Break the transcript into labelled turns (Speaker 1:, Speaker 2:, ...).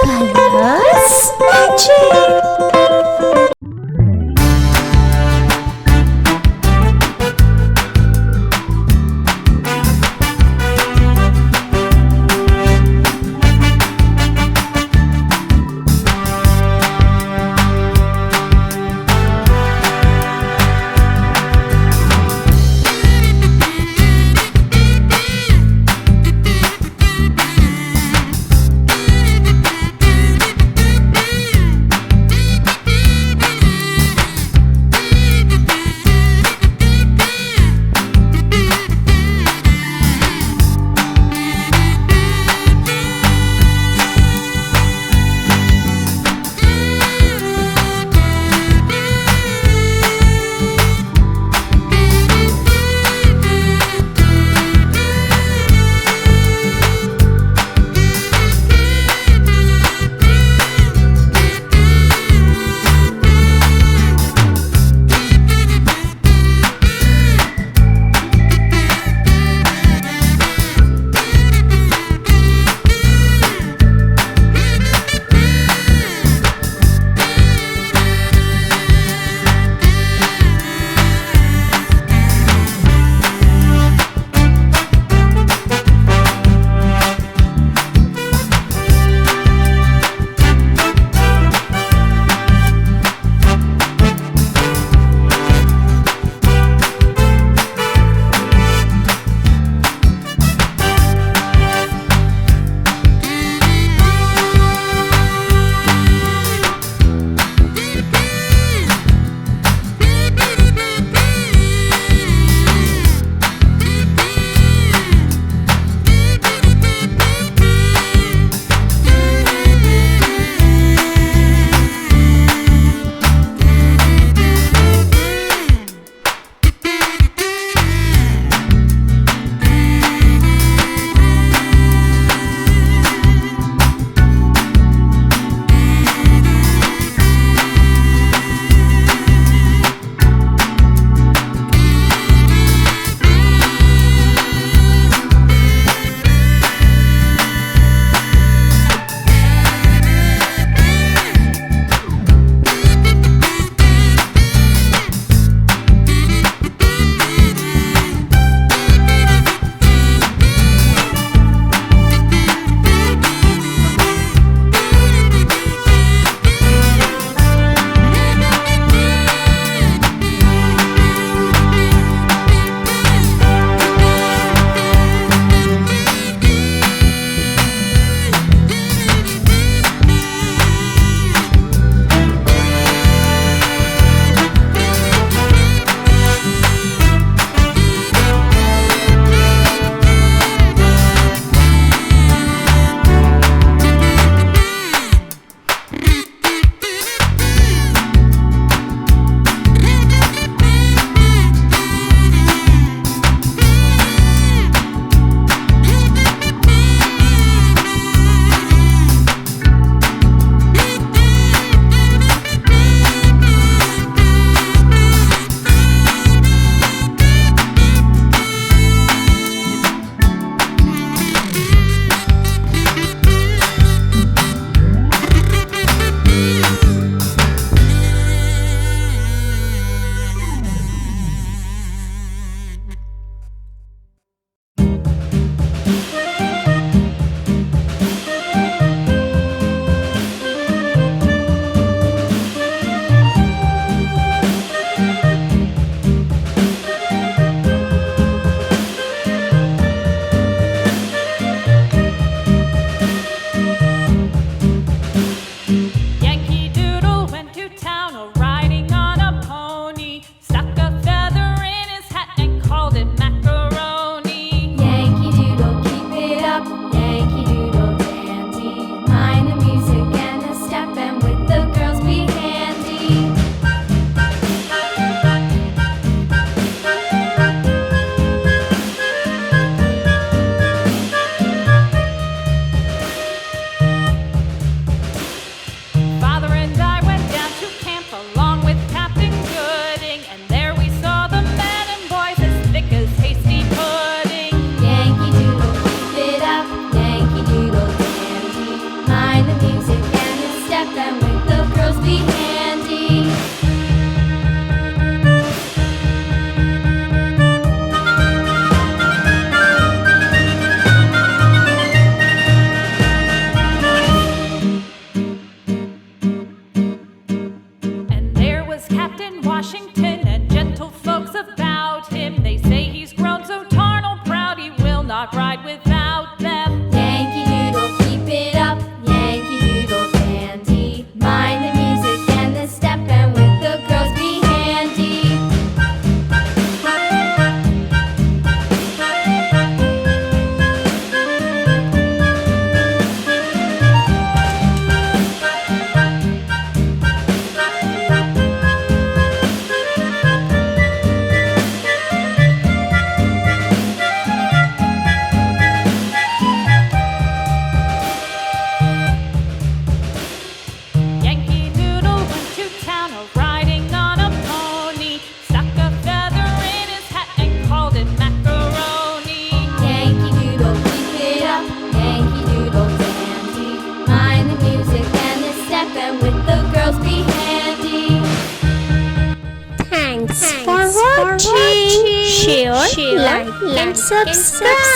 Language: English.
Speaker 1: Colors magic. be handy.
Speaker 2: And there was Captain Washington and gentle folks about him. They say he's grown so tarnal proud he will not ride without them.
Speaker 1: Yankee Doodle, keep it up, Yankee Doodle dandy. Mind the music and the step, and with the girls be handy.
Speaker 2: Yankee Doodle went to town riding on a pony, stuck a feather in his hat and called it macaroni.
Speaker 1: Yankee Doodle, keep it up, Yankee Doodle dandy. Mind the music and the step, and with the girls be handy.
Speaker 3: Thanks for watching. Share, like, and subscribe.